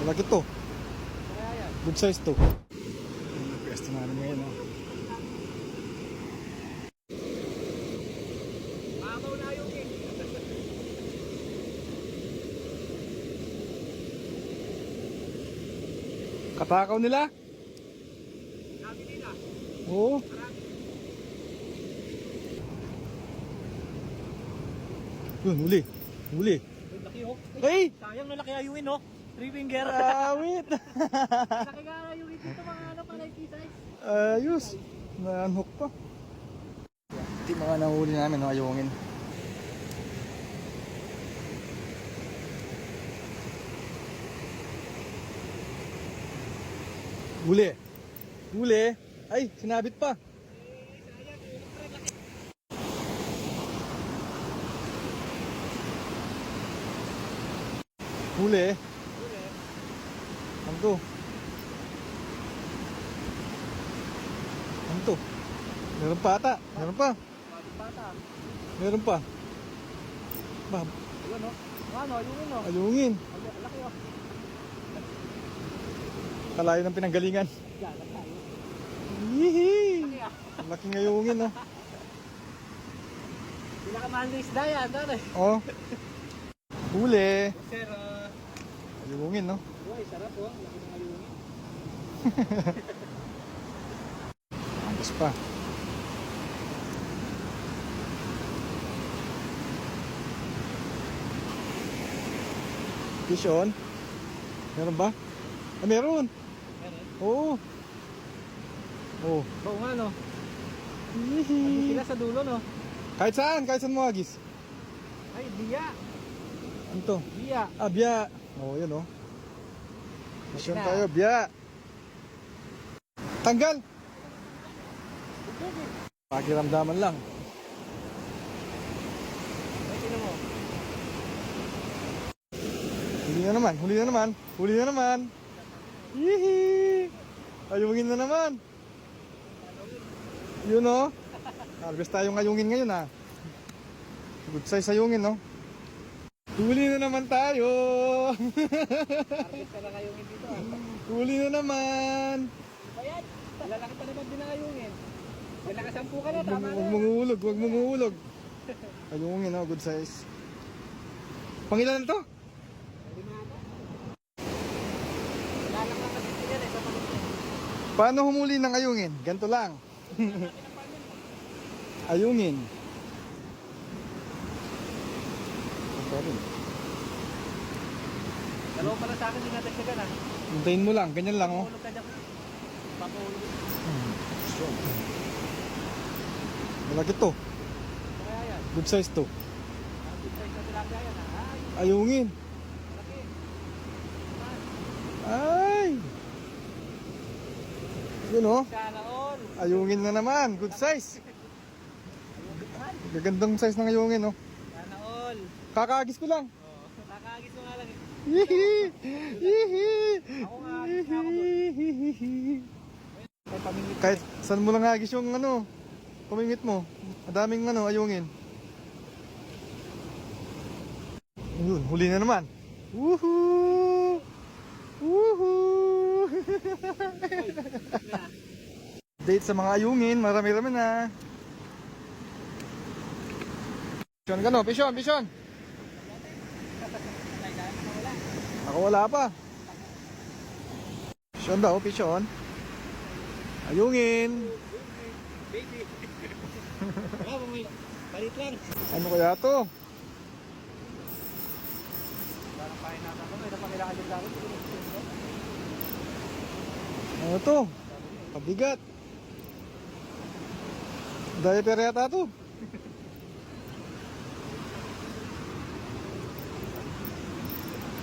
Laki to. Kaya yan. Good size to. Pwesto namin ngayon, no? Mamaw na yung king. Katakaw nila? Sabi nila. Oo. Yun, huli. Huli. Laki oh. Hey! Sayang na laki ayungin oh. Three finger. Awit! Laki nga ayungin dito mga ano pa like size. Ayos. Na-unhook pa. Ito yung mga nahuli namin, no? Ayungin. Huli. Huli. Ay, sinabit pa. Huli. Ano to? Ano to? Meron pa ata. Meron pa. Bata. Meron pa. Ba, Ayun oh. Ano ayungin oh. ayungin. Laki oh. Kalayo ng pinanggalingan. Yan, laki ayun. Yee! Laki ah. Laking ayungin, no? Pinakamahal na isda yan. Tara. Oh. Huli. Sir, Ayungin, no? uy, sarap oh. Laki ng ayungin. Angas pa. Fish on. Meron ba? Ah, meron. Meron. Oo. Oo. Oo nga no. Andun Yee! sila sa dulo no. Kahit saan mo agis. Ay, biya. Ano to? Biya. Ah, biya. Oo, yun, oh. Fish on na. tayo, biya. Tanggal. Pakiramdaman lang. Ay, sino mo? Huli na naman, huli na naman, huli na naman. Yee! Ayungin na naman. Yun, oh. Harvest tayong ayungin ngayon, ah. Good size ayungin, no? Huli na naman tayo. Harvest ka na kayungin dito ah. Huli na naman. Ayan, lalaki pa naman din ang ayungin. May nakasampu ka na, Huwag tama na. mong uhulog, huwag mong uhulog. Ayungin, oh, good size. Pangilan na to? Wala lang lang kasi yan eh, sa pagkakas. Paano humuli ng ayungin? Ganito lang. Ayungin. Ito rin. Dalawa pala sa akin, dinadagdagan ah. Hintayin mo lang, ganyan lang, oh. Papahulog ka dyan. Papahulog. Malaki to. Kaya yan. Good size to. Ang good size na tilapia yan ah. Ay, Ayungin. laki. Ay! Yun, oh. Sana all. Ayungin na naman. Good size. Gagandang size ng ayungin, oh. Sana all. Kakaagis ko lang. Oo. Nakakagis mo nga lang eh. Yee! Yee! Ako nga, agis na ako doon. Ay, pamingit. Kahit saan mo lang agis yung ano, pumingit mo. Madaming ano, ayungin. Yun, huli na naman. Woohoo! Woohoo! Date sa mga ayungin, marami-rami na. Pishon ka no, pishon, pishon. Ako wala pa. Pishon daw, pishon. Ayungin. Baby. Wala mo may palit lang. Ano kaya to? Parang pahin natin ako. May napakailangan din lang. Ano to? Pabigat. Diaper yata to.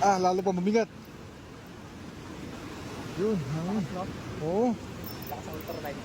Ah, lalo pa mabigat. Yun. Lakas no? Oo. Lakas ang ultralight.